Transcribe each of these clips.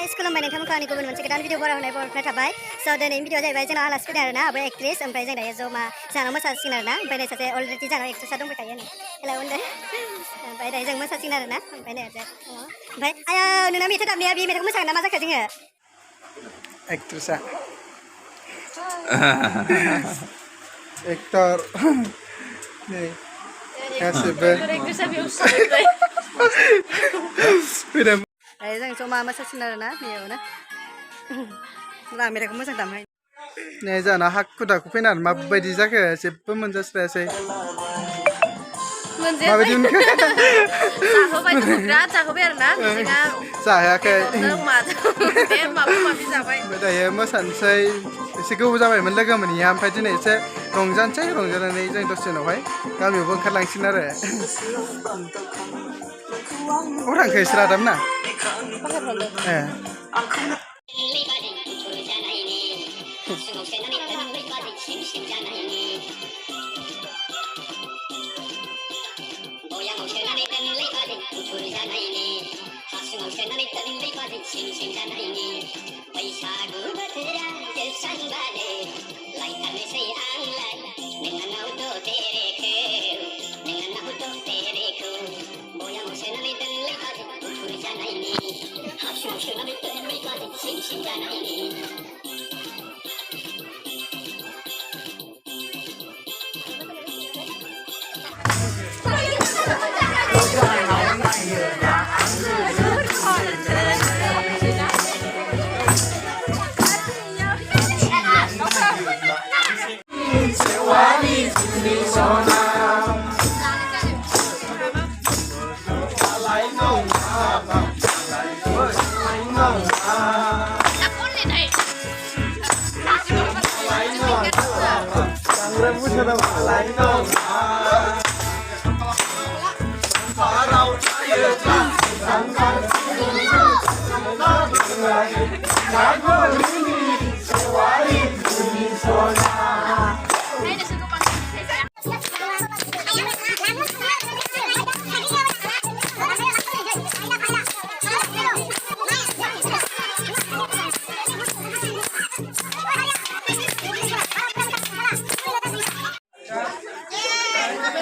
guys, खुलुमबाय नोंथांमोनखौ आंनि गुबुन मोनसे गोदान भिडिअ बराव होनाय बर'फोरा थाबाय स' दिनैनि भिडिअ जाहैबाय जोंनाव आलासि फैदों आरोना आबै एक्ट्रेस ओमफ्राय जों दायो जमा जानाव मोसासिगोन आरोना ओमफ्राय नै सासे अलरेडि जानाव एक्ट्रेसआ दंफैखायो नै हेलौ होनदो ओमफ्राय दायो जों मोसासिगोन आरोना ओमफ्राय नै ओमफ्राय आया नोंना मेथाइ दामनाया बे मेथाइखौ मोसागोन ना मा जाखो जोङो एक्ट्रेसआ एक्टर नै गासिबो फैदों दायो जों जमा मोसासिगोन आरोना बेयावनो रा मेथाइखौ मोजां दामनाय नै जाना हाखु दाखु फैनानै माबायदि जाखो जेबो मोनजास्रायासै माबायदि मोनखो जाहोबाय बिराद जाहोबाय आरोना बिदिनो जायाखै माबा माबि जाबाय दायो मोसानोसै एसे गोबाव जाबायमोन लोगो मोनैया ओमफ्राय दिनै एसे रंजानोसै रंजानानै जों दसे उनावहाय गामियावबो ओंखारलांसिगोन आरो अ थांखो इसोर आदाम ना ए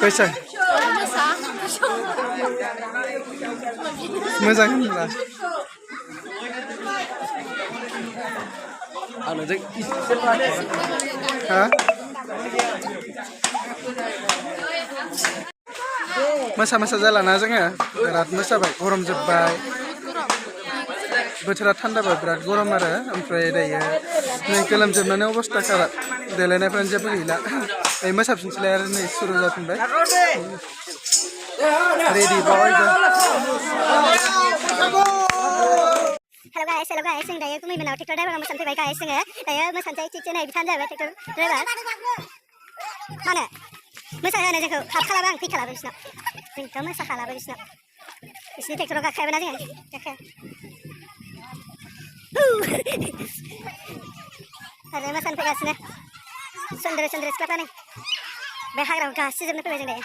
कैसा मोजां होनब्ला मोसा मोसा जालाना जोङो बिराद मोसाबाय गरम जोब्बाय बोथोरा थान्दाबा बिराद गरम आरो ओमफ्राय दायो नै गोलोमजोबनानै अबस्था खाराब देलायनायफ्रानो जेबो गैला दायो मोसाफिनसैलाय आरो नै सुरु जाफिनबाय रेडि बयबो हेल' गाइस जों दायो गुमैमोनाव ट्रेक्टर ड्राइभाराव मोसानो फैबाय गाइस जोङो दायो मोसानोसै थिगसे नै बिथाङानो जाबाय ट्रेक्टर ड्राइभार मानो मोसाहोनो जोंखौ हाब खालामो आं फैखालाबो बिसिनाव जोंथ' मोसाखालाबो बिसिनाव बिसिनि ट्रेक्टराव गाखोयाबोना जोङो गाखोया आरो मोसानो फैगासिनो सन्द्रे सिख्लाफ्रा नै बे हाग्राखौ गासिजोबनो फैबाय जों दायो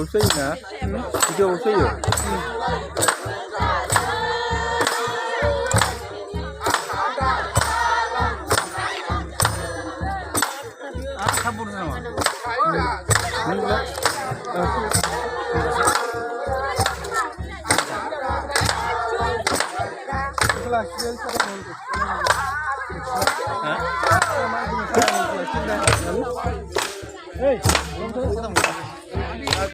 Usainya, juga usai ya. Kabur sama. Hey,